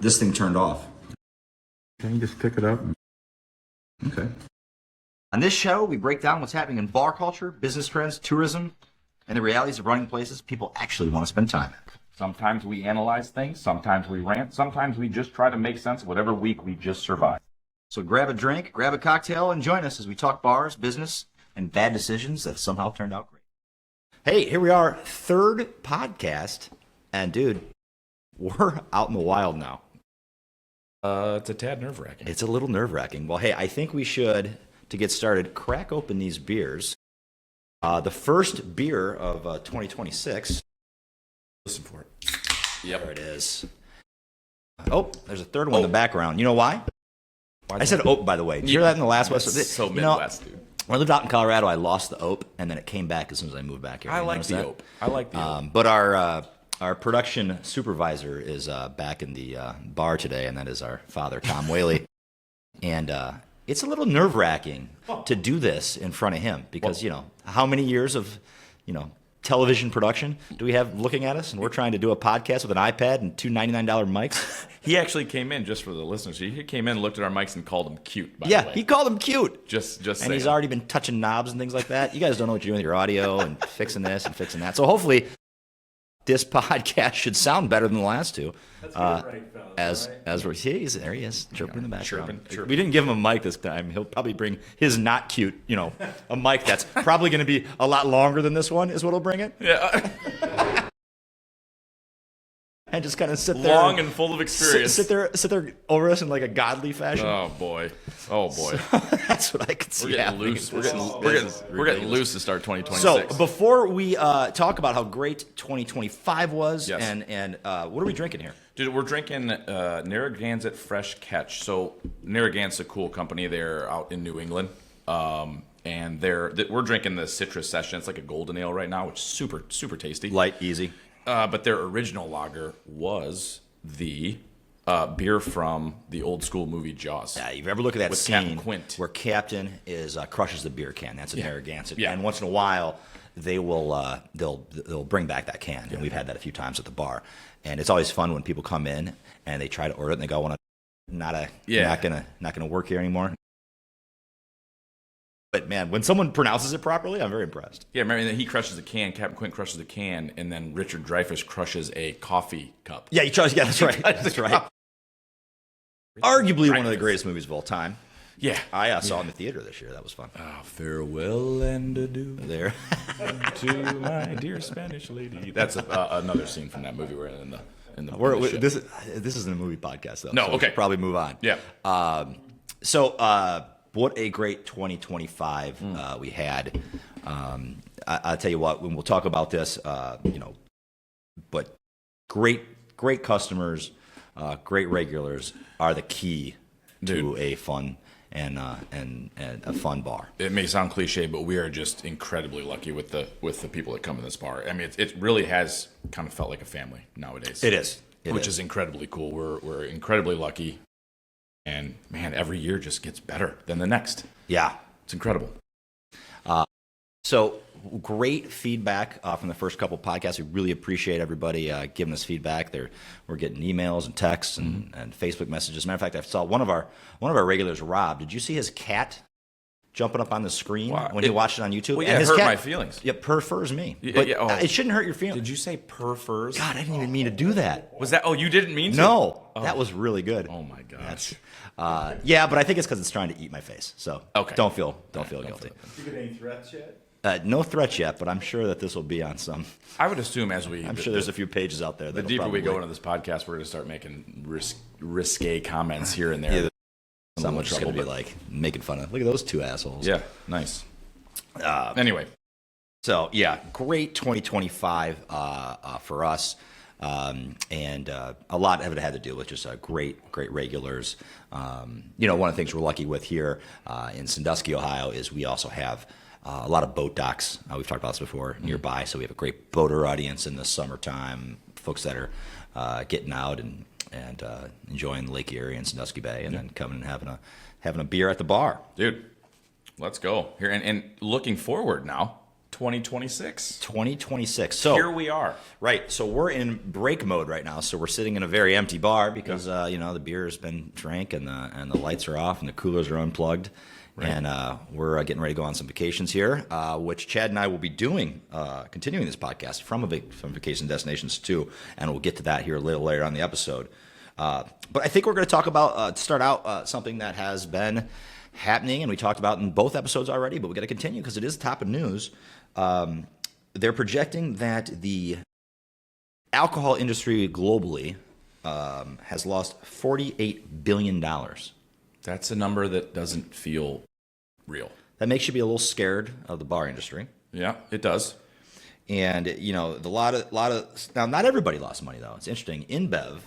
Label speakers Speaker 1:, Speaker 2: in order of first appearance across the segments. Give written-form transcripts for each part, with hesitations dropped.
Speaker 1: this thing turned off.
Speaker 2: Can you just pick it up?
Speaker 1: Okay. On this show, we break down what's happening in bar culture, business trends, tourism, and the realities of running places people actually want to spend time at.
Speaker 3: Sometimes we analyze things, sometimes we rant, sometimes we just try to make sense of whatever week we just survived.
Speaker 1: So grab a drink, grab a cocktail, and join us as we talk bars, business, and bad decisions that somehow turned out great. Hey, here we are, third podcast, and dude, we're out in the wild now.
Speaker 3: It's a tad nerve-wracking.
Speaker 1: It's a little nerve-wracking. Well, hey, I think we should, to get started, crack open these beers. The first beer of 2026.
Speaker 3: Listen for it.
Speaker 1: Yep. There it is. Oh, there's a third one in the background. You know why? I said ope, by the way. Did you hear that in the last one?
Speaker 3: So Midwest, dude.
Speaker 1: When I lived out in Colorado, I lost the ope, and then it came back as soon as I moved back here.
Speaker 3: I like the ope. I like the ope.
Speaker 1: But our production supervisor is back in the bar today, and that is our father, Tom Whaley. And it's a little nerve-wracking to do this in front of him because, how many years of, television production do we have looking at us? And we're trying to do a podcast with an iPad and two $99 mics.
Speaker 3: He actually came in, just for the listeners, he came in, looked at our mics, and called them cute, by the way.
Speaker 1: He called them cute.
Speaker 3: Just
Speaker 1: and
Speaker 3: saying.
Speaker 1: He's already been touching knobs and things like that. You guys don't know what you're doing with your audio and fixing this and fixing that. So hopefully this podcast should sound better than the last two.
Speaker 2: That's right, fellas.
Speaker 1: As we're there he is, chirping in the background.
Speaker 3: Chirping.
Speaker 1: We didn't give him a mic this time. He'll probably bring his not cute, a mic that's probably going to be a lot longer than this one is what he'll bring it.
Speaker 3: Yeah.
Speaker 1: And just kind of sit there.
Speaker 3: Long and full of experience.
Speaker 1: Sit there over us in like a godly fashion.
Speaker 3: Oh boy. So,
Speaker 1: that's what I could see.
Speaker 3: We're getting loose. We're getting loose to start 2026.
Speaker 1: So before we talk about how great 2025 was,
Speaker 3: yes.
Speaker 1: and what are we drinking here?
Speaker 3: Dude, we're drinking Narragansett Fresh Catch. So Narragansett's a cool company. They're out in New England. And we're drinking the Citrus Session. It's like a golden ale right now, which is super, super tasty.
Speaker 1: Light, easy.
Speaker 3: But their original lager was the beer from the old school movie Jaws.
Speaker 1: Yeah, you ever look at that
Speaker 3: with
Speaker 1: scene
Speaker 3: Captain Quint,
Speaker 1: where Captain is crushes the beer can? That's a Narragansett.
Speaker 3: Yeah.
Speaker 1: And once in a while, they will they'll bring back that can, and we've had that a few times at the bar. And it's always fun when people come in and they try to order it and they go, "Well, not gonna work here anymore." But man, when someone pronounces it properly, I'm very impressed.
Speaker 3: Yeah, remember that he crushes the can, Captain Quint crushes the can, and then Richard Dreyfuss crushes a coffee cup.
Speaker 1: Yeah, that's right. That's right. Arguably one of the greatest movies of all time.
Speaker 3: Yeah.
Speaker 1: I saw it in the theater this year. That was fun.
Speaker 3: Farewell and adieu
Speaker 1: there
Speaker 3: to my dear Spanish lady. That's another scene from that movie. We're in the
Speaker 1: this isn't a movie podcast though.
Speaker 3: No,
Speaker 1: so
Speaker 3: okay.
Speaker 1: We'll probably move on.
Speaker 3: Yeah.
Speaker 1: What a great 2025 we had. I'll tell you what, when we'll talk about this, but great customers, great regulars are the key to a fun and a fun bar.
Speaker 3: It may sound cliche, but we are just incredibly lucky with the people that come in this bar. I mean, it really has kind of felt like a family nowadays.
Speaker 1: It is.
Speaker 3: Which is incredibly cool. We're incredibly lucky. And, man, every year just gets better than the next.
Speaker 1: Yeah.
Speaker 3: It's incredible.
Speaker 1: So great feedback from the first couple podcasts. We really appreciate everybody giving us feedback. We're getting emails and texts and Facebook messages. As a matter of fact, I saw one of our regulars, Rob. Did you see his cat jumping up on the screen when he watched it on YouTube?
Speaker 3: Well, yeah,
Speaker 1: and his
Speaker 3: hurt
Speaker 1: cat,
Speaker 3: my feelings.
Speaker 1: Yeah, prefers me.
Speaker 3: But
Speaker 1: it shouldn't hurt your feelings.
Speaker 3: Did you say prefers?
Speaker 1: God, I didn't even mean to do that.
Speaker 3: Was that? Oh, you didn't mean to?
Speaker 1: No, that was really good.
Speaker 3: Oh my gosh.
Speaker 1: Yeah, but I think it's because it's trying to eat my face. So don't feel guilty.
Speaker 2: Did you get any threats yet?
Speaker 1: No threats yet, but I'm sure that this will be on some.
Speaker 3: I would assume
Speaker 1: I'm sure there's a few pages out there.
Speaker 3: The deeper we go into this podcast, we're going to start making risque comments here and there.
Speaker 1: Yeah, someone's just going to be like making fun of. Look at those two assholes.
Speaker 3: Yeah, nice. Anyway,
Speaker 1: so yeah, great 2025 for us. And a lot of it had to do with just great regulars. One of the things we're lucky with here in Sandusky, Ohio, is we also have a lot of boat docks. We've talked about this before nearby, so we have a great boater audience in the summertime. Folks that are getting out and enjoying the Lake Erie and Sandusky Bay, and then coming and having a beer at the bar.
Speaker 3: Dude, let's go here and looking forward now 2026.
Speaker 1: 2026. So
Speaker 3: Here we are.
Speaker 1: Right. So we're in break mode right now. So we're sitting in a very empty bar because the beer has been drank and the lights are off and the coolers are unplugged. Right. And we're getting ready to go on some vacations here, which Chad and I will be doing, continuing this podcast from vacation destinations too. And we'll get to that here a little later on the episode. But I think we're going to talk about, start out something that has been happening, and we talked about in both episodes already, but we got to continue because it is top of news. They're projecting that the alcohol industry globally has lost $48 billion.
Speaker 3: That's a number that doesn't feel real.
Speaker 1: That makes you be a little scared of the bar industry.
Speaker 3: Yeah, it does.
Speaker 1: And, a lot of now, not everybody lost money, though. It's interesting. InBev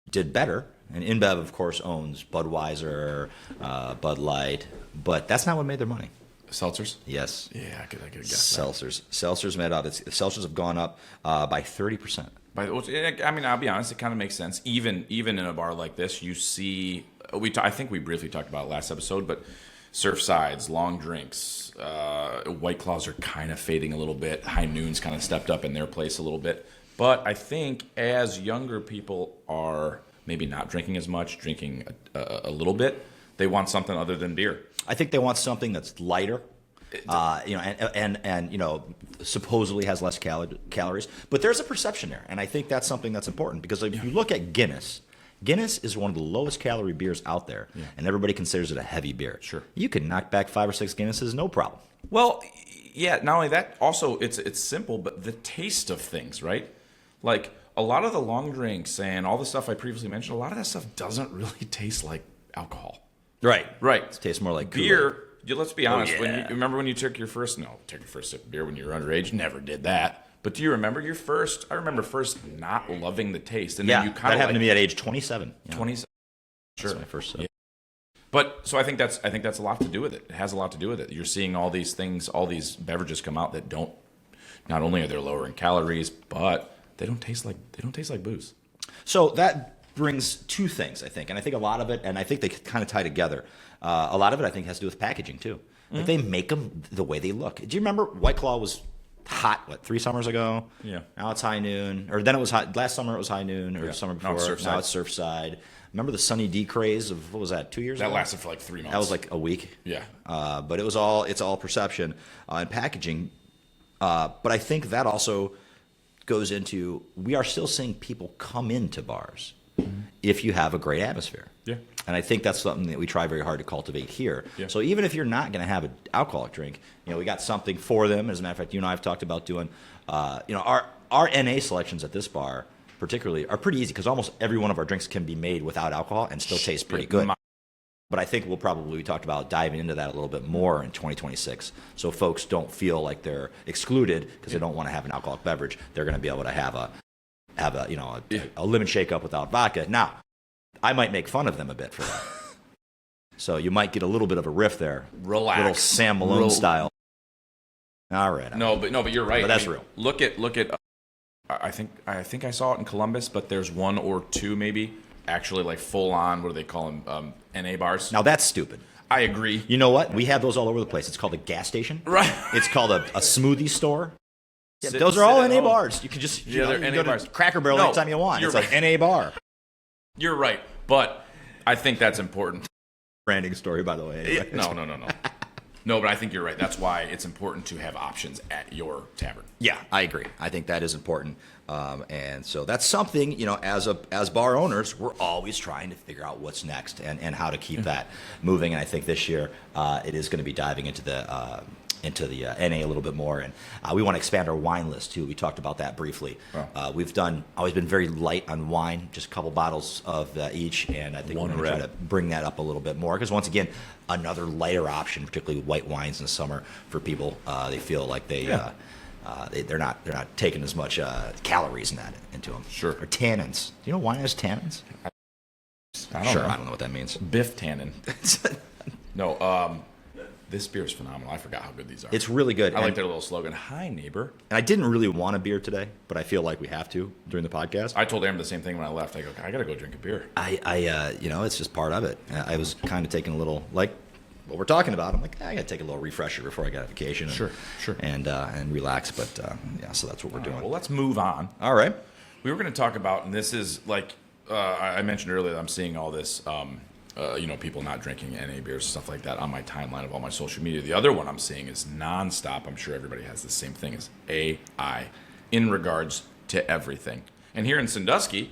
Speaker 1: did better. And InBev, of course, owns Budweiser, Bud Light, but that's not what made their money.
Speaker 3: Seltzers?
Speaker 1: Yes.
Speaker 3: Yeah, I could guess that.
Speaker 1: Seltzers made out. Seltzers have gone up by 30%.
Speaker 3: I'll be honest. It kind of makes sense. Even in a bar like this, you see. I think we briefly talked about it last episode, but Surfsides, long drinks, White Claws are kind of fading a little bit. High Noon's kind of stepped up in their place a little bit. But I think as younger people are maybe not drinking as much, drinking a little bit, they want something other than beer.
Speaker 1: I think they want something that's lighter, and supposedly has less calories. But there's a perception there, and I think that's something that's important because if you look at Guinness is one of the lowest calorie beers out there, and everybody considers it a heavy beer.
Speaker 3: Sure,
Speaker 1: you can knock back 5 or 6 Guinnesses, no problem.
Speaker 3: Well, yeah. Not only that, also it's simple, but the taste of things, right? Like a lot of the long drinks and all the stuff I previously mentioned, a lot of that stuff doesn't really taste like alcohol.
Speaker 1: Right.
Speaker 3: It
Speaker 1: tastes more like
Speaker 3: beer. Let's be honest.
Speaker 1: Yeah.
Speaker 3: Remember when you took your first sip of beer when you were underage? Never did that. But do you remember your first? I remember first not loving the taste, and then you kind of
Speaker 1: happened to me at age 27.
Speaker 3: 27. Sure,
Speaker 1: that's my first sip.
Speaker 3: Yeah. But so I think that's a lot to do with it. It has a lot to do with it. You're seeing all these things, all these beverages come out that don't. Not only are they lower in calories, but they don't taste like booze.
Speaker 1: So that brings two things, I think, and I think a lot of it, and I think they kind of tie together. A lot of it, I think, has to do with packaging too. Like they make them the way they look. Do you remember White Claw was hot 3 summers ago?
Speaker 3: Yeah.
Speaker 1: Now it's High Noon, or then it was hot. Last summer it was High Noon, or summer before. Now it's Surfside. Remember the Sunny D craze of what was that? 2 years ago?
Speaker 3: That lasted for like 3 months.
Speaker 1: That was like a week.
Speaker 3: Yeah.
Speaker 1: But it's all perception and packaging. But I think that also goes into we are still seeing people come into bars if you have a great atmosphere.
Speaker 3: Yeah.
Speaker 1: And I think that's something that we try very hard to cultivate here.
Speaker 3: Yeah.
Speaker 1: So even if you're not going to have an alcoholic drink, we got something for them. As a matter of fact, you and I have talked about doing, our NA selections at this bar particularly are pretty easy because almost every one of our drinks can be made without alcohol and still taste pretty good. But I think we talked about diving into that a little bit more in 2026, so folks don't feel like they're excluded because they don't want to have an alcoholic beverage. They're going to be able to have a lemon shake up without vodka. Now, I might make fun of them a bit for that, so you might get a little bit of a riff there.
Speaker 3: Relax,
Speaker 1: little Sam Malone style. All right.
Speaker 3: But you're right.
Speaker 1: But that's real.
Speaker 3: Look at. I think I saw it in Columbus, but there's 1 or 2 maybe actually like full on. What do they call them? NA bars.
Speaker 1: Now that's stupid.
Speaker 3: I agree.
Speaker 1: You know what? We have those all over the place. It's called a gas station.
Speaker 3: Right.
Speaker 1: It's called a smoothie store. Yeah, those are all NA bars. You can just
Speaker 3: they're
Speaker 1: you
Speaker 3: NA
Speaker 1: go
Speaker 3: bars.
Speaker 1: to Cracker Barrel anytime you want. It's like NA bar.
Speaker 3: You're right, but I think that's important.
Speaker 1: Branding story, by the way. Anyway.
Speaker 3: No. No, but I think you're right. That's why it's important to have options at your tavern.
Speaker 1: Yeah, I agree. I think that is important. And so that's something, as bar owners, we're always trying to figure out what's next and how to keep that moving. And I think this year it is going to be diving into the NA a little bit more. And we want to expand our wine list, too. We talked about that briefly.
Speaker 3: Wow.
Speaker 1: We've always been very light on wine, just a couple bottles of each. And I think we're going to try to bring that up a little bit more. Because once again, another lighter option, particularly white wines in the summer for people. They feel like they're not taking as much calories into them.
Speaker 3: Sure.
Speaker 1: Or tannins. Do you know wine has tannins?
Speaker 3: I don't know.
Speaker 1: I don't know what that means.
Speaker 3: Biff tannin. No. This beer is phenomenal. I forgot how good these are.
Speaker 1: It's really good.
Speaker 3: I like their little slogan, "Hi, neighbor."
Speaker 1: And I didn't really want a beer today, but I feel like we have to during the podcast.
Speaker 3: I told Aaron the same thing when I left. I go, I got to go drink a beer.
Speaker 1: It's just part of it. I was kind of taking a little, like what we're talking about. I'm like, I got to take a little refresher before I get on vacation.
Speaker 3: Sure.
Speaker 1: And relax. But yeah, so that's what we're doing.
Speaker 3: Well, let's move on.
Speaker 1: All right.
Speaker 3: We were going to talk about, and this is like I mentioned earlier, I'm seeing all this, people not drinking NA beers, stuff like that on my timeline of all my social media. The other one I'm seeing is nonstop. I'm sure everybody has the same thing as AI in regards to everything. And here in Sandusky,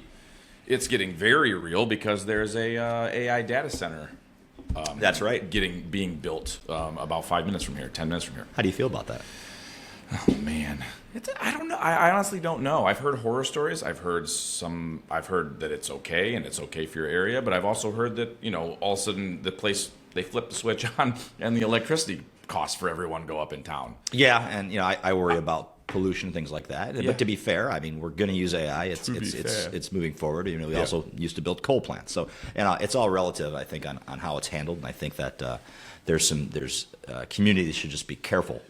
Speaker 3: it's getting very real because there's a AI data center.
Speaker 1: That's right.
Speaker 3: Being built about 5 minutes from here, 10 minutes from here.
Speaker 1: How do you feel about that?
Speaker 3: Oh man, I don't know. I honestly don't know. I've heard horror stories. I've heard that it's okay and it's okay for your area, but I've also heard that all of a sudden the place they flip the switch on and the electricity costs for everyone go up in town.
Speaker 1: Yeah, and I worry about pollution, things like that.
Speaker 3: Yeah.
Speaker 1: But to be fair, I mean, we're going to use AI. It's moving forward. We also used to build coal plants, so it's all relative. I think on how it's handled, and I think that there's communities that should just be careful.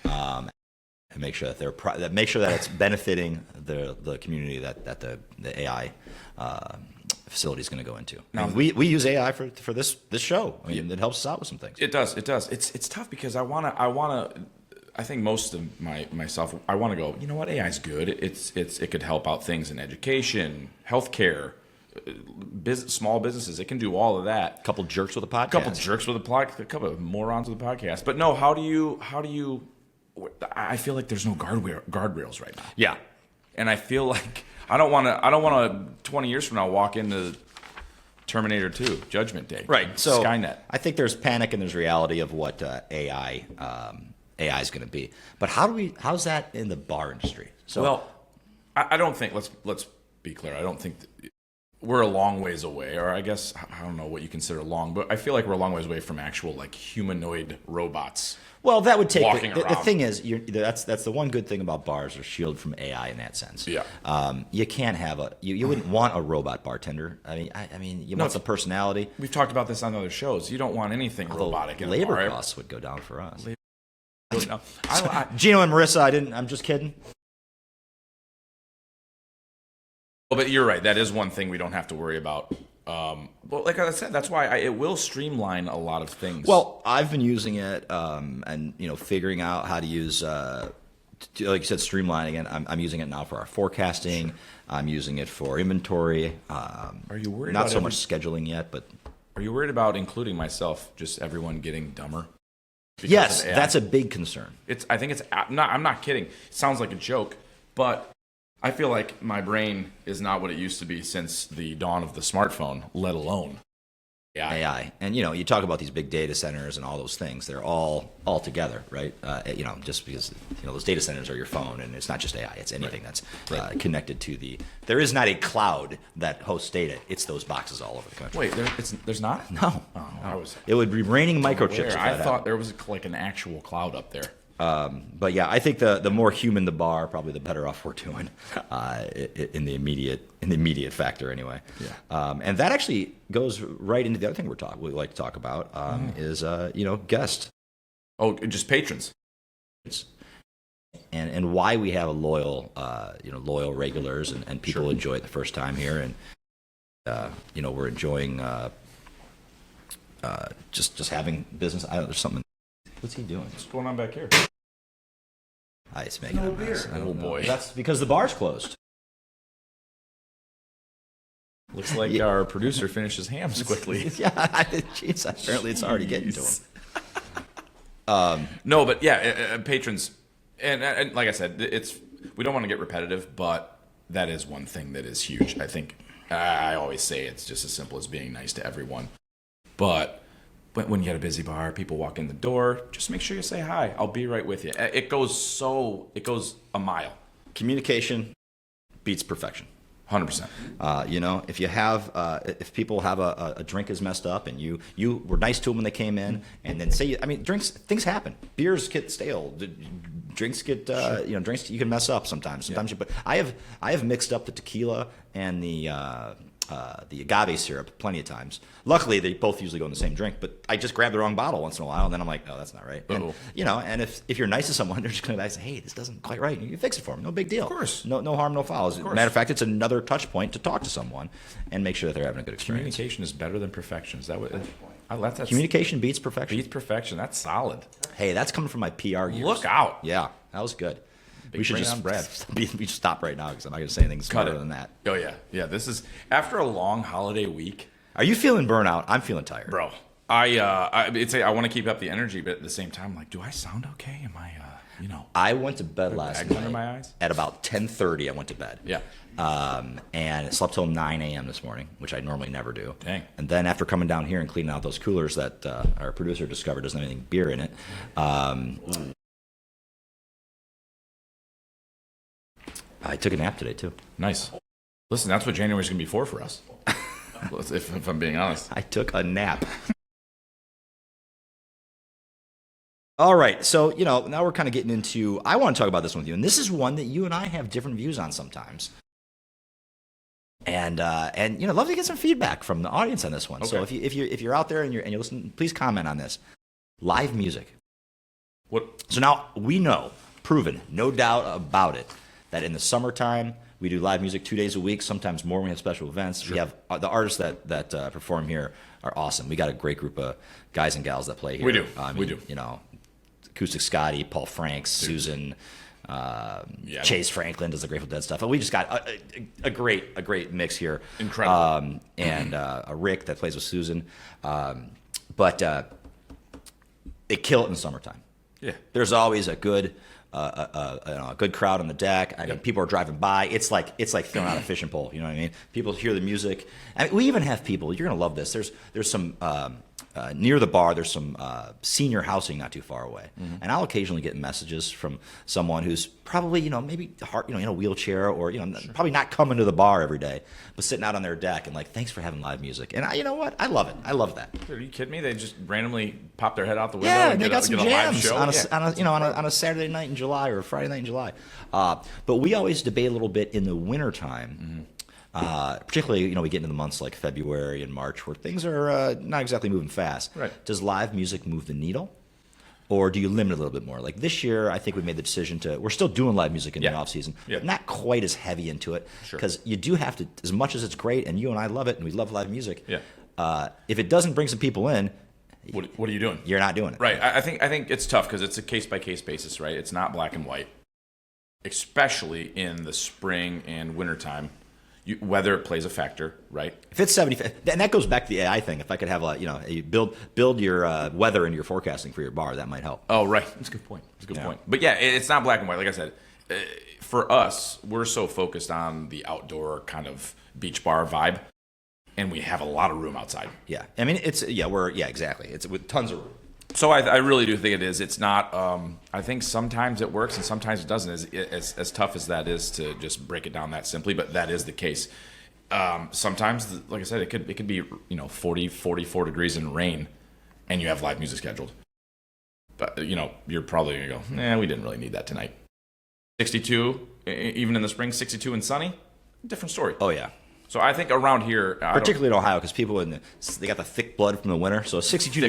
Speaker 1: And make sure that it's benefiting the community that the AI facility is going to go into. Now, we use AI for this show. I mean, it helps us out with some things.
Speaker 3: It does. It's tough because I think most of myself I want to go. You know what? AI is good. It could help out things in education, healthcare, small businesses. It can do all of that.
Speaker 1: A couple jerks with a podcast.
Speaker 3: A couple of morons with a podcast. But no, how do you? I feel like there's no guardrails right now.
Speaker 1: Yeah,
Speaker 3: and I feel like I don't want to 20 years from now walk into Terminator 2, Judgment Day,
Speaker 1: right? So
Speaker 3: Skynet.
Speaker 1: I think there's panic and there's reality of what AI is going to be. But how's that in the bar industry? So,
Speaker 3: well, I don't think. Let's be clear. I don't think we're a long ways away, or I guess I don't know what you consider long, but I feel like we're a long ways away from actual like humanoid robots.
Speaker 1: Well, that would take
Speaker 3: the
Speaker 1: thing is that's the one good thing about bars are shielded from AI in that sense.
Speaker 3: Yeah.
Speaker 1: You can't have you wouldn't want a robot bartender. I mean you want some personality.
Speaker 3: We've talked about this on other shows. You don't want anything robotic in a
Speaker 1: labor
Speaker 3: bar.
Speaker 1: costs would go down for us.
Speaker 3: Gino
Speaker 1: and Marissa, I'm just kidding.
Speaker 3: Well, but you're right. That is one thing we don't have to worry about. Well, like I said, that's why it will streamline a lot of things.
Speaker 1: Well, I've been using it, and figuring out how to use, like you said, streamlining it. I'm using it now for our forecasting. Sure. I'm using it for inventory.
Speaker 3: Are you worried?
Speaker 1: Not so much scheduling yet, but
Speaker 3: are you worried about including myself? Just everyone getting dumber?
Speaker 1: Yes, that's a big concern.
Speaker 3: I'm not kidding. It sounds like a joke, but I feel like my brain is not what it used to be since the dawn of the smartphone, let alone
Speaker 1: AI. And you talk about these big data centers and all those things. They're all together, right? Just because those data centers are your phone, and it's not just AI. It's anything that's connected to the. There is not a cloud that hosts data. It's those boxes all over the country.
Speaker 3: Wait, there's not?
Speaker 1: No.
Speaker 3: Oh,
Speaker 1: it would be raining microchips.
Speaker 3: I thought there was like an actual cloud up there.
Speaker 1: But yeah, I think the more human the bar, probably the better off we're doing in the immediate factor anyway.
Speaker 3: Yeah.
Speaker 1: And that actually goes right into the other thing we like to talk about is guests.
Speaker 3: Oh, just patrons.
Speaker 1: And why we have a loyal regulars and people enjoy it the first time here, and we're enjoying just having business. There's something. What's he doing?
Speaker 3: What's going on back here?
Speaker 1: It's making a mess.
Speaker 3: Oh boy.
Speaker 1: That's because the bar's closed.
Speaker 3: Looks like our producer finishes hams quickly.
Speaker 1: Yeah, jeez, apparently it's already getting to him.
Speaker 3: No, but yeah, patrons, and like I said, we don't want to get repetitive, but that is one thing that is huge. I think I always say it's just as simple as being nice to everyone, but when you got a busy bar, people walk in the door, just make sure you say hi. I'll be right with you. It goes a mile. Communication
Speaker 1: Beats perfection.
Speaker 3: 100%.
Speaker 1: If people have a drink is messed up and you were nice to them when they came in, and then things happen. Beers get stale. Drinks get drinks you can mess up sometimes. But I have mixed up the tequila and the agave syrup plenty of times. Luckily, they both usually go in the same drink, but I just grab the wrong bottle once in a while, and then I'm like, oh, that's not right. And, and if you're nice to someone, they're just going to say, hey, this doesn't quite right. And you fix it for them. No big deal.
Speaker 3: Of course.
Speaker 1: No harm, no foul. As a matter of fact, it's another touch point to talk to someone and make sure that they're having a good experience.
Speaker 3: Communication is better than perfection. Is that what? That's
Speaker 1: Communication beats perfection.
Speaker 3: beats perfection. That's solid.
Speaker 1: Hey, that's coming from my PR years.
Speaker 3: Look out.
Speaker 1: Yeah, that was good.
Speaker 3: Big
Speaker 1: We should
Speaker 3: brain
Speaker 1: just
Speaker 3: on Brad.
Speaker 1: we should stop right now because I'm not going to say anything smarter than that.
Speaker 3: Oh yeah. This is after a long holiday week,
Speaker 1: Are you feeling burnout? I'm feeling tired.
Speaker 3: bro. I want to keep up the energy, but at the same time, like, do I sound okay? Am I,
Speaker 1: I went to bed last
Speaker 3: bags under
Speaker 1: night
Speaker 3: my eyes?
Speaker 1: at about 10:30. I went to bed.
Speaker 3: Yeah.
Speaker 1: And slept till 9 a.m. this morning, which I normally never do.
Speaker 3: Dang.
Speaker 1: And then after coming down here and cleaning out those coolers that our producer discovered doesn't have any beer in it, I took a nap today too.
Speaker 3: Nice. Listen, that's what January's gonna be for us. if I'm being honest.
Speaker 1: I took a nap. All right, so now we're kind of getting into. I want to talk about this one with you, and this is one that you and I have different views on sometimes. And love to get some feedback from the audience on this one.
Speaker 3: Okay.
Speaker 1: So if you're out there and you're listening, please comment on this. Live music.
Speaker 3: What?
Speaker 1: So now we know, proven, no doubt about it, that in the summertime we do live music 2 days a week, sometimes more when we have special events. Sure. We have the artists that perform here are awesome. We got a great group of guys and gals that play here.
Speaker 3: We do.
Speaker 1: We do. Acoustic Scotty, Paul Franks, Susan, Chase Franklin does the Grateful Dead stuff. And we just got a great mix here.
Speaker 3: Incredible.
Speaker 1: And a Rick that plays with Susan. But they kill it in the summertime.
Speaker 3: Yeah.
Speaker 1: There's always a good a good crowd on the deck. I mean, people are driving by. It's like throwing out a fishing pole. You know what I mean? People hear the music. I mean, we even have people. You're gonna love this. There's some near the bar. There's some senior housing not too far away, and I'll occasionally get messages from someone who's probably maybe in a wheelchair or probably not coming to the bar every day, but sitting out on their deck and like, thanks for having live music. And you know what? I love it. I love that.
Speaker 3: Are you kidding me? They just randomly pop their head out the window.
Speaker 1: Yeah,
Speaker 3: and
Speaker 1: they got some
Speaker 3: get a live
Speaker 1: jams
Speaker 3: show.
Speaker 1: on a Saturday night in July or a Friday night in July. But we always debate a little bit in the wintertime. Particularly, we get into the months like February and March where things are not exactly moving fast.
Speaker 3: Right.
Speaker 1: Does live music move the needle? Or do you limit it a little bit more? Like this year, I think we made the decision we're still doing live music in the off season, but not quite as heavy into it. Because you do have to, as much as it's great, and you and I love it, and we love live music, if it doesn't bring some people in,
Speaker 3: what are you doing?
Speaker 1: You're not doing it.
Speaker 3: Right. I think it's tough because it's a case-by-case basis, right? It's not black and white, especially in the spring and wintertime. Weather plays a factor, right?
Speaker 1: If it's 70, and that goes back to the AI thing. If I could have you build your weather into your forecasting for your bar, that might help.
Speaker 3: Oh, right. That's a good point. Point. But yeah, it's not black and white. Like I said, for us, we're so focused on the outdoor kind of beach bar vibe, and we have a lot of room outside.
Speaker 1: Yeah, I mean exactly. It's with tons of room.
Speaker 3: So I really do think it is. It's not. I think sometimes it works and sometimes it doesn't. As tough as that is to just break it down that simply, but that is the case. Sometimes, like I said, it could be 40, 44 degrees and rain, and you have live music scheduled. But you're probably gonna go, nah, we didn't really need that tonight. 62, even in the spring, 62 and sunny, different story.
Speaker 1: Oh yeah.
Speaker 3: So I think around here,
Speaker 1: particularly in Ohio, because people they got the thick blood from the winter. So a 62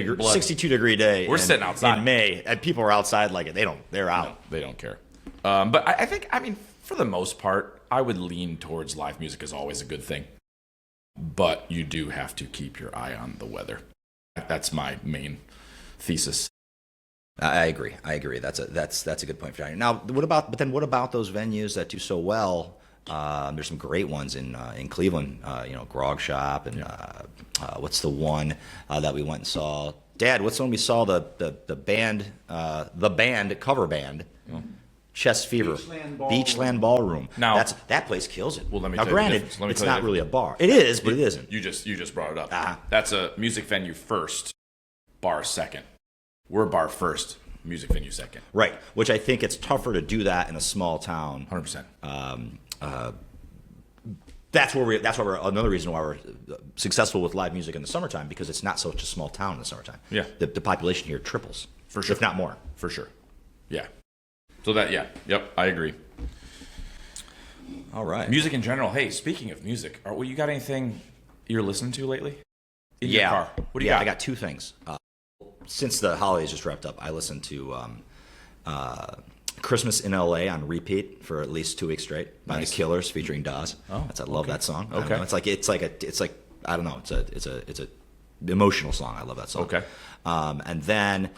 Speaker 1: degree day.
Speaker 3: We're sitting outside
Speaker 1: in May, and people are outside like it. They're out.
Speaker 3: No, they don't care. But I think, for the most part, I would lean towards live music is always a good thing. But you do have to keep your eye on the weather. That's my main thesis.
Speaker 1: I agree. That's a good point for you. Now, what about those venues that do so well? There's some great ones in Cleveland, Grog Shop, and what's the one that we went and saw? Dad, what's the one we saw? The band cover band, Chest Fever, Beachland Ballroom.
Speaker 3: Now
Speaker 1: that place kills it.
Speaker 3: Well, let me
Speaker 1: now,
Speaker 3: tell you
Speaker 1: granted, it's not really a bar. It is, but it isn't.
Speaker 3: You just brought it up.
Speaker 1: Uh-huh.
Speaker 3: That's a music venue first, bar second. We're bar first, music venue second.
Speaker 1: Right, which I think it's tougher to do that in a small town.
Speaker 3: 100%.
Speaker 1: That's why another reason why we're successful with live music in the summertime, because it's not such a small town in the summertime.
Speaker 3: Yeah.
Speaker 1: The population here triples.
Speaker 3: For sure.
Speaker 1: If not more.
Speaker 3: For sure. Yeah. So yep, I agree.
Speaker 1: All right.
Speaker 3: Music in general. Hey, speaking of music, you got anything you're listening to lately? In your car? What do you got?
Speaker 1: I got two things. Since the holidays just wrapped up, I listened to Christmas in LA on repeat for at least 2 weeks straight by the Killers featuring Dawes.
Speaker 3: Oh,
Speaker 1: I love that song.
Speaker 3: Okay.
Speaker 1: It's like I don't know. It's a emotional song. I love that song.
Speaker 3: Okay.
Speaker 1: And then,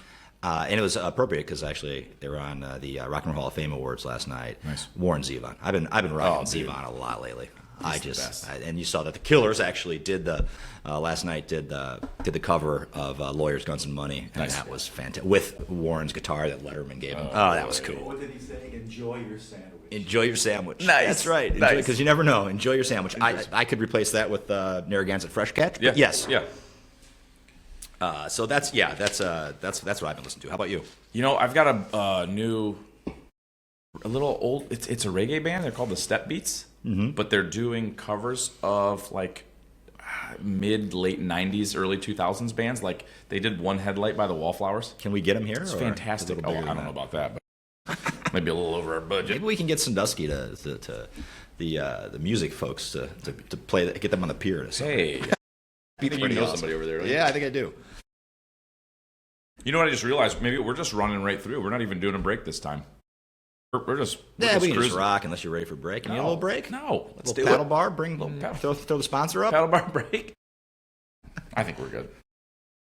Speaker 1: and it was appropriate because actually they were on the Rock and Roll Hall of Fame Awards last night.
Speaker 3: Nice.
Speaker 1: Warren Zevon. I've been rocking Zevon a lot lately. And you saw that the Killers actually did last night did the cover of Lawyers, Guns and Money, and that was fantastic with Warren's guitar that Letterman gave him. Oh, that was cool.
Speaker 2: What did he say? Enjoy your sandwich.
Speaker 1: Enjoy your sandwich.
Speaker 3: Nice.
Speaker 1: That's right.
Speaker 3: Nice.
Speaker 1: Because you never know. Enjoy your sandwich. I could replace that with Narragansett Fresh Catch.
Speaker 3: Yeah.
Speaker 1: Yes.
Speaker 3: Yeah.
Speaker 1: So that's what I've been listening to. How about you?
Speaker 3: You know, I've got a little old. It's a reggae band. They're called the Step Beats, but they're doing covers of like late '90s, early 2000s bands. Like they did One Headlight by the Wallflowers.
Speaker 1: Can we get them here?
Speaker 3: It's
Speaker 1: or
Speaker 3: fantastic.
Speaker 1: is it a
Speaker 3: Oh,
Speaker 1: little
Speaker 3: I
Speaker 1: bigger
Speaker 3: don't know
Speaker 1: than
Speaker 3: about that, but maybe a little over our budget.
Speaker 1: Maybe we can get Sandusky to the music folks to play, get them on the pier to sing.
Speaker 3: Hey, I think you know somebody over there, right?
Speaker 1: Yeah, I think I do.
Speaker 3: You know what I just realized? Maybe we're just running right through. We're not even doing a break this time. We're just
Speaker 1: We can just
Speaker 3: cruising.
Speaker 1: rock unless you're ready for a break. You need a little break?
Speaker 3: No, let's
Speaker 1: Little
Speaker 3: do
Speaker 1: paddle
Speaker 3: it.
Speaker 1: bar. Throw the sponsor up.
Speaker 3: Paddle bar break. I think we're good.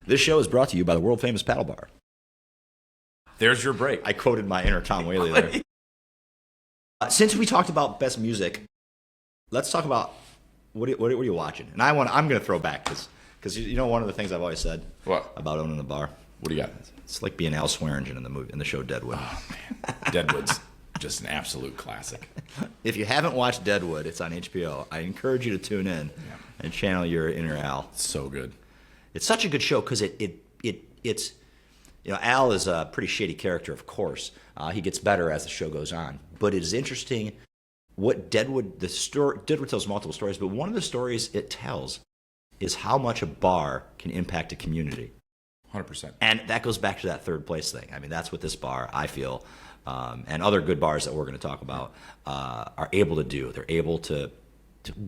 Speaker 1: This show is brought to you by the world famous paddle bar.
Speaker 3: There's your break.
Speaker 1: I quoted my inner Tom Whaley there. Since we talked about best music, let's talk about what are you watching? And I'm going to throw back because you know one of the things I've always said
Speaker 3: What?
Speaker 1: about owning the bar.
Speaker 3: What do you got?
Speaker 1: It's like being Al Swearingen in the show Deadwood.
Speaker 3: Oh, man. Deadwood's just an absolute classic.
Speaker 1: If you haven't watched Deadwood, it's on HBO. I encourage you to tune in and channel your inner Al.
Speaker 3: It's so good.
Speaker 1: It's such a good show because it's Al is a pretty shady character, of course. He gets better as the show goes on, but it is interesting what Deadwood tells multiple stories, but one of the stories it tells is how much a bar can impact a community.
Speaker 3: 100%.
Speaker 1: And that goes back to that third place thing. I mean, that's what this bar, I feel, and other good bars that we're going to talk about are able to do. They're able to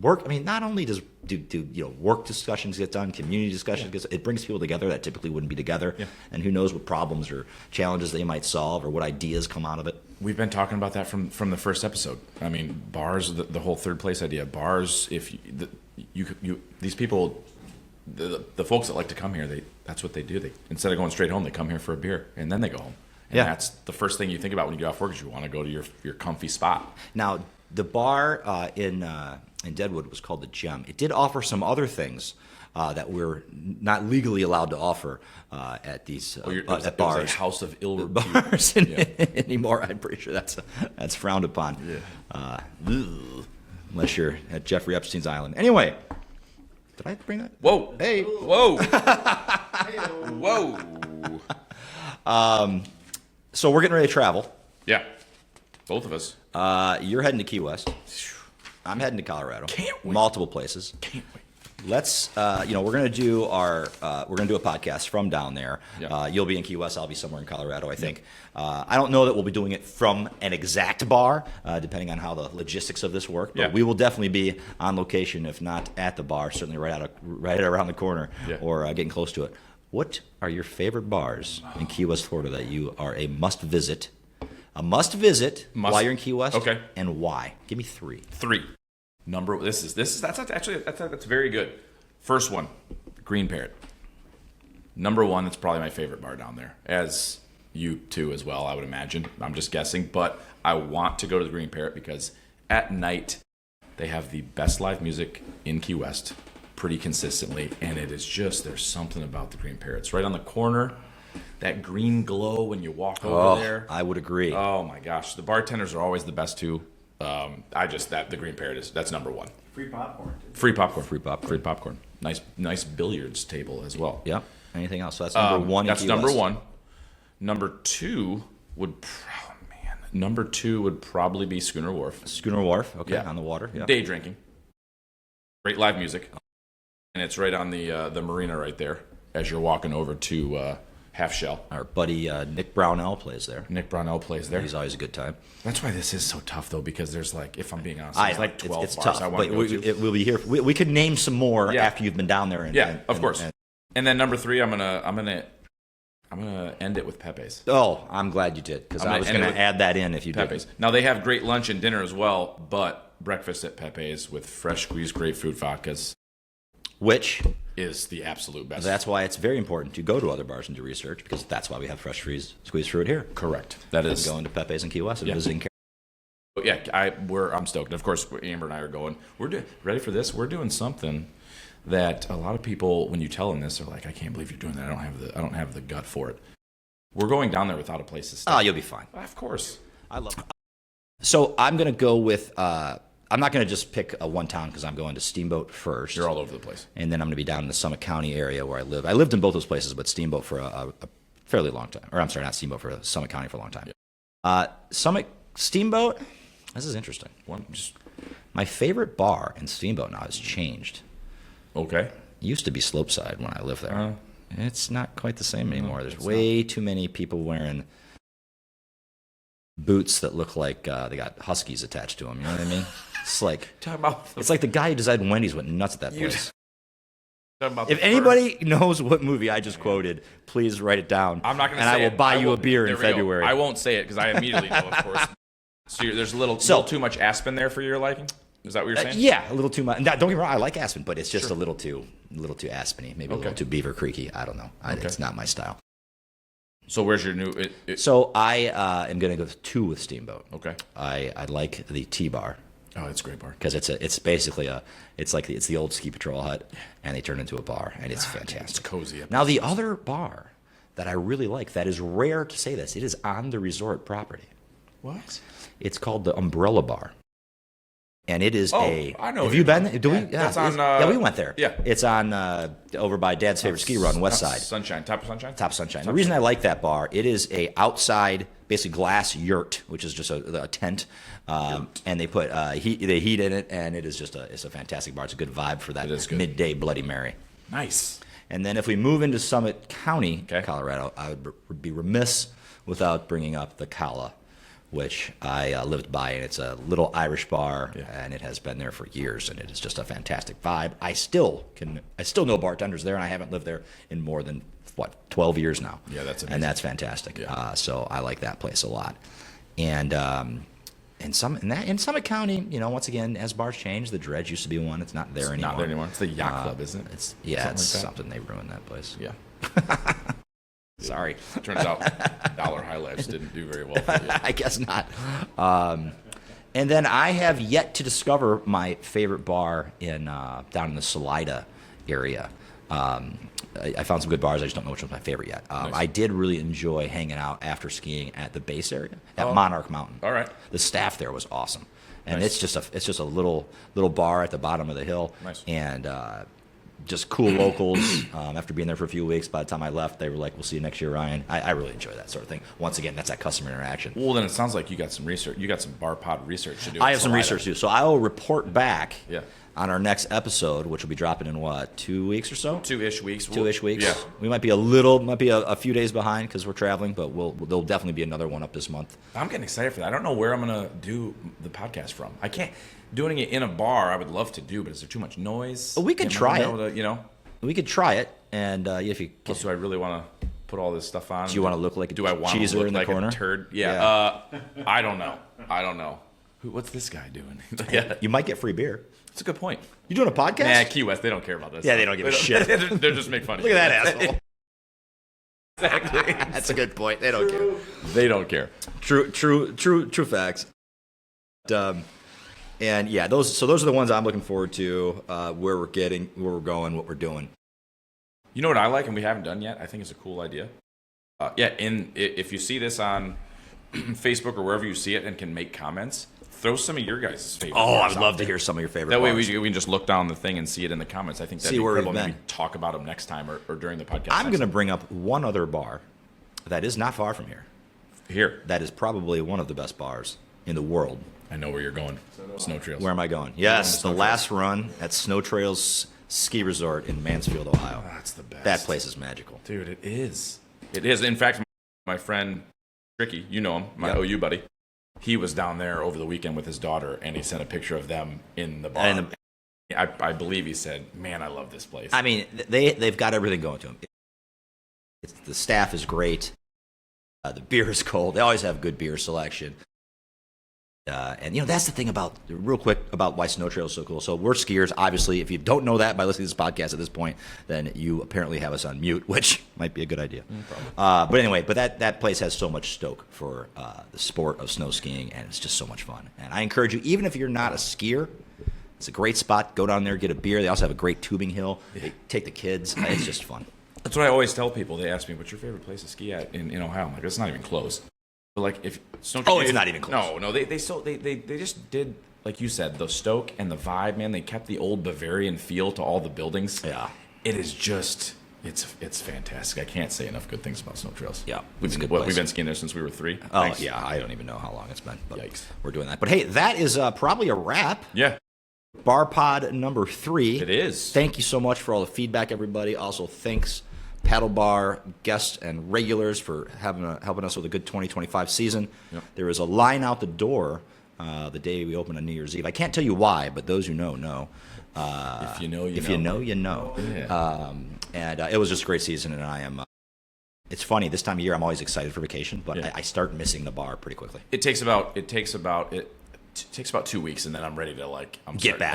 Speaker 1: work. I mean, not only does work discussions get done, community discussions get done, it brings people together that typically wouldn't be together. Yeah. And who knows what problems or challenges they might solve or what ideas come out of it.
Speaker 3: We've been talking about that from the first episode. I mean, bars, the whole third place idea. Bars, if these people, the folks that like to come here, that's what they do. They, instead of going straight home, they come here for a beer and then they go home. And that's the first thing you think about when you get off work is you want to go to your comfy spot.
Speaker 1: Now, the bar in Deadwood was called the Gem. It did offer some other things that we're not legally allowed to offer at these at bars.
Speaker 3: It was a house of ill repute.
Speaker 1: Bars anymore. I'm pretty sure that's frowned upon. Yeah. Unless you're at Jeffrey Epstein's island. Anyway, did I bring that?
Speaker 3: Whoa!
Speaker 1: Hey!
Speaker 3: Whoa! Whoa!
Speaker 1: So we're getting ready to travel.
Speaker 3: Yeah, both of us.
Speaker 1: You're heading to Key West. I'm heading to Colorado.
Speaker 3: Can't wait.
Speaker 1: Multiple places.
Speaker 3: Can't wait.
Speaker 1: Let's, we're gonna do a podcast from down there.
Speaker 3: Yeah.
Speaker 1: You'll be in Key West. I'll be somewhere in Colorado, I think. I don't know that we'll be doing it from an exact bar, depending on how the logistics of this work. But we will definitely be on location, if not at the bar, certainly right around the corner, or getting close to it. What are your favorite bars in Key West, Florida, that you are a must visit? While you're in Key West.
Speaker 3: Okay.
Speaker 1: And why? Give me three.
Speaker 3: That's very good. First one, Green Parrot. Number one, that's probably my favorite bar down there. As you too as well, I would imagine. I'm just guessing, but I want to go to the Green Parrot because at night they have the best live music in Key West pretty consistently, and it is just, there's something about the Green Parrot. It's right on the corner. That green glow when you walk over there.
Speaker 1: I would agree.
Speaker 3: Oh my gosh, the bartenders are always the best too. The Green Parrot that's number one.
Speaker 2: Free popcorn.
Speaker 3: Free popcorn. Nice billiards table as well.
Speaker 1: Yep. Anything else? So that's number one.
Speaker 3: That's number one. Number two would probably be Schooner Wharf.
Speaker 1: Schooner Wharf. Okay,
Speaker 3: Yeah.
Speaker 1: on the water. Yeah.
Speaker 3: Day drinking. Great live music, and it's right on the marina right there as you're walking over to Half Shell.
Speaker 1: Our buddy Nick Brownell plays there.
Speaker 3: He's
Speaker 1: always a good time.
Speaker 3: That's why this is so tough though, because there's like, if I'm being honest,
Speaker 1: I
Speaker 3: there's
Speaker 1: know,
Speaker 3: like 12
Speaker 1: it's
Speaker 3: bars
Speaker 1: tough,
Speaker 3: I want to
Speaker 1: but
Speaker 3: go to.
Speaker 1: we'll be here. We could name some more after you've been down there.
Speaker 3: Of course. And then number three, I'm gonna end it with Pepe's.
Speaker 1: Oh, I'm glad you did, because I was going to add that in if you
Speaker 3: Pepe's.
Speaker 1: did.
Speaker 3: Now they have great lunch and dinner as well, but breakfast at Pepe's with fresh squeezed grapefruit vodkas.
Speaker 1: Which
Speaker 3: is the absolute best.
Speaker 1: That's why it's very important to go to other bars and do research, because that's why we have fresh squeezed fruit here.
Speaker 3: Correct. That is
Speaker 1: going to Pepe's in Key West and visiting.
Speaker 3: Yeah, I'm stoked. Of course, Amber and I are going. Ready for this? We're doing something that a lot of people, when you tell them this, they're like, "I can't believe you're doing that. I don't have the gut for it." We're going down there without a place to stay.
Speaker 1: Oh, you'll be fine.
Speaker 3: Of course.
Speaker 1: I love it. So I'm going to go with. I'm not going to just pick one town, because I'm going to Steamboat first.
Speaker 3: You're all over the place.
Speaker 1: And then I'm going to be down in the Summit County area where I live. I lived in both those places, but Steamboat for a fairly long time. Or I'm sorry, not Steamboat, for Summit County for a long time. Yeah. Steamboat. This is interesting. My favorite bar in Steamboat now has changed.
Speaker 3: Okay.
Speaker 1: It used to be Slopeside when I lived there. It's not quite the same anymore. There's way too many people wearing boots that look like they got huskies attached to them. You know what I mean? It's like it's like the guy who designed Wendy's went nuts at that place. If anybody knows what movie I just quoted, please write it down.
Speaker 3: I'm not going to
Speaker 1: say it.
Speaker 3: And
Speaker 1: I will buy you a beer in February.
Speaker 3: I won't say it because I immediately know, of course. So there's a little too much Aspen there for your liking? Is that what you're saying?
Speaker 1: Yeah, a little too much. Don't get me wrong, I like Aspen, but it's just a little too Aspeny, maybe a little too Beaver Creeky. I don't know. It's not my style.
Speaker 3: So where's your new?
Speaker 1: So I am going to go with 2 with Steamboat.
Speaker 3: Okay.
Speaker 1: I like the T-Bar.
Speaker 3: Oh, it's a great bar.
Speaker 1: Because it's basically it's the old ski patrol hut, and they turn it into a bar, and it's fantastic.
Speaker 3: It's cozy.
Speaker 1: Now the other bar that I really like, that is rare to say this, it is on the resort property.
Speaker 3: What?
Speaker 1: It's called the Umbrella Bar. And it is
Speaker 3: I know.
Speaker 1: Have you been? Do we?
Speaker 3: Yeah, that's on.
Speaker 1: Yeah, we went there.
Speaker 3: Yeah,
Speaker 1: it's on over by Dad's favorite ski run, West Side.
Speaker 3: Sunshine, top of Sunshine.
Speaker 1: Top of Sunshine. The reason I like that bar, it is a outside, basically glass yurt, which is just a tent, and they put heat in it, and it's a fantastic bar. It's a good vibe for that midday Bloody Mary.
Speaker 3: Nice.
Speaker 1: And then if we move into Summit County, Colorado, I would be remiss without bringing up the Cala, which I lived by, and it's a little Irish bar, and it has been there for years, and it is just a fantastic vibe. I still know bartenders there, and I haven't lived there in more than 12 years now.
Speaker 3: Yeah, that's amazing.
Speaker 1: And that's fantastic.
Speaker 3: Yeah.
Speaker 1: So I like that place a lot. And in Summit County, once again, as bars change, the Dredge used to be one. It's not there anymore.
Speaker 3: Not there anymore. It's the Yacht Club, isn't it?
Speaker 1: It's something they ruined that place.
Speaker 3: Yeah.
Speaker 1: Sorry.
Speaker 3: Turns out Dollar High Lifes didn't do very well for you.
Speaker 1: I guess not. And then I have yet to discover my favorite bar down in the Salida area. I found some good bars. I just don't know which one's my favorite yet.
Speaker 3: Nice.
Speaker 1: I did really enjoy hanging out after skiing at the base area at Monarch Mountain.
Speaker 3: All right.
Speaker 1: The staff there was awesome, and
Speaker 3: Nice.
Speaker 1: it's just a little bar at the bottom of the hill.
Speaker 3: Nice.
Speaker 1: And just cool locals. After being there for a few weeks, by the time I left, they were like, "We'll see you next year, Ryan." I really enjoy that sort of thing. Once again, that's that customer interaction.
Speaker 3: Well, then it sounds like you got some research. You got some bar pod research to do.
Speaker 1: I have some research to do, so I will report back
Speaker 3: Yeah.
Speaker 1: on our next episode, which will be dropping in 2 weeks or so?
Speaker 3: 2-ish weeks.
Speaker 1: 2-ish weeks.
Speaker 3: Yeah.
Speaker 1: We might be a few days behind because we're traveling, but there'll definitely be another one up this month.
Speaker 3: I'm getting excited for that. I don't know where I'm going to do the podcast from. I can't. Doing it in a bar, I would love to do, but is there too much noise?
Speaker 1: Well, we could try it.
Speaker 3: To,
Speaker 1: We could try it, and if you
Speaker 3: Plus, do I really want to put all this stuff on?
Speaker 1: do, you want to look like a cheeser
Speaker 3: look
Speaker 1: in the
Speaker 3: like
Speaker 1: corner?
Speaker 3: A turd? Yeah. I don't know. What's this guy doing? Yeah.
Speaker 1: You might get free beer.
Speaker 3: That's a good point.
Speaker 1: You doing a podcast?
Speaker 3: Nah, Key West, they don't care about this.
Speaker 1: Yeah, they don't give a shit.
Speaker 3: They're just make fun of
Speaker 1: Look
Speaker 3: you.
Speaker 1: at that asshole.
Speaker 3: Exactly.
Speaker 1: That's a good point. They don't care.
Speaker 3: They don't care.
Speaker 1: True facts. And yeah, those are the ones I'm looking forward to. Where we're going, what we're doing.
Speaker 3: You know what I like, and we haven't done yet. I think it's a cool idea. If you see this on Facebook or wherever you see it and can make comments, throw some of your guys' favorite.
Speaker 1: Oh,
Speaker 3: bars
Speaker 1: I'd love
Speaker 3: out
Speaker 1: to
Speaker 3: there.
Speaker 1: hear some of your favorite.
Speaker 3: That way
Speaker 1: bars.
Speaker 3: we can just look down the thing and see it in the comments. I think that'd
Speaker 1: See
Speaker 3: be
Speaker 1: where
Speaker 3: incredible.
Speaker 1: we've
Speaker 3: Maybe
Speaker 1: been.
Speaker 3: talk about them next time or during the podcast.
Speaker 1: I'm going to bring up one other bar that is not far from here.
Speaker 3: Here.
Speaker 1: That is probably one of the best bars in the world.
Speaker 3: I know where you're going. Snow Trails.
Speaker 1: Where am I going? Yes, the last run at Snow Trails Ski Resort in Mansfield, Ohio.
Speaker 3: That's the best.
Speaker 1: That place is magical.
Speaker 3: Dude, it is. It is. In fact, my friend Ricky, you know him, my
Speaker 1: Yep.
Speaker 3: OU buddy, he was down there over the weekend with his daughter, and he sent a picture of them in the bar.
Speaker 1: And
Speaker 3: I believe he said, "Man, I love this place."
Speaker 1: I mean, they've got everything going to them. The staff is great. The beer is cold. They always have good beer selection. And that's the thing about real quick about why snow trails are so cool. So we're skiers, obviously. If you don't know that by listening to this podcast at this point, then you apparently have us on mute, which might be a good idea. But anyway, that place has so much stoke for the sport of snow skiing, and it's just so much fun. And I encourage you, even if you're not a skier, it's a great spot. Go down there, get a beer. They also have a great tubing hill. They take the kids. It's just fun.
Speaker 3: That's what I always tell people. They ask me, "What's your favorite place to ski at in Ohio?" I'm like, "It's not even close." But like, if snow,
Speaker 1: it's not even close.
Speaker 3: No, they still they just did, like you said, the stoke and the vibe. Man, they kept the old Bavarian feel to all the buildings.
Speaker 1: Yeah,
Speaker 3: it is just it's fantastic. I can't say enough good things about snow trails.
Speaker 1: Yeah,
Speaker 3: we've been skiing there since we were 3.
Speaker 1: Oh
Speaker 3: Thanks.
Speaker 1: yeah, I don't even know how long it's been. But
Speaker 3: Yikes,
Speaker 1: we're doing that. But hey, that is probably a wrap.
Speaker 3: Yeah.
Speaker 1: Bar Pod number 3.
Speaker 3: It is.
Speaker 1: Thank you so much for all the feedback, everybody. Also, thanks Paddle Bar guests and regulars for helping us with a good 2025 season.
Speaker 3: Yep.
Speaker 1: There is a line out the door the day we open on New Year's Eve. I can't tell you why, but those who know.
Speaker 3: If you know, you
Speaker 1: if
Speaker 3: know.
Speaker 1: you know.
Speaker 3: Yeah.
Speaker 1: And it was just a great season, and I am. It's funny, this time of year I'm always excited for vacation, but
Speaker 3: Yeah.
Speaker 1: I start missing the bar pretty quickly.
Speaker 3: It takes about 2 weeks, and then I'm ready to I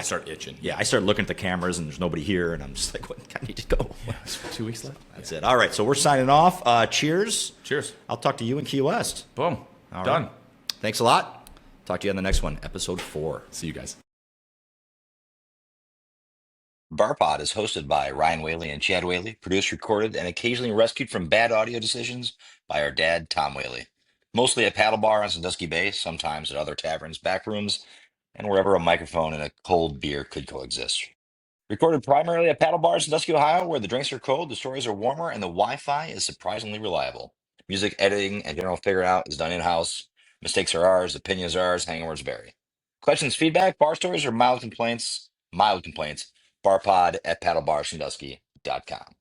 Speaker 3: start itching.
Speaker 1: Yeah, I start looking at the cameras, and there's nobody here, and I'm just like, what? I need to go.
Speaker 3: Yeah, 2 weeks left.
Speaker 1: That's it. All right, so we're signing off. Cheers.
Speaker 3: Cheers.
Speaker 1: I'll talk to you in Key West.
Speaker 3: Boom.
Speaker 1: All
Speaker 3: Done.
Speaker 1: right. Thanks a lot. Talk to you on the next one, episode 4.
Speaker 3: See you guys.
Speaker 1: BarPod is hosted by Ryan Whaley and Chad Whaley, produced, recorded, and occasionally rescued from bad audio decisions by our dad, Tom Whaley. Mostly at Paddle Bar on Sandusky Bay, sometimes at other taverns, back rooms, and wherever a microphone and a cold beer could coexist. Recorded primarily at Paddle Bar in Sandusky, Ohio, where the drinks are cold, the stories are warmer, and the Wi-Fi is surprisingly reliable. Music editing and general figure out is done in-house. Mistakes are ours, opinions are ours, hangovers vary. Questions, feedback, bar stories, or mild complaints, barpod at paddlebarsandusky.com.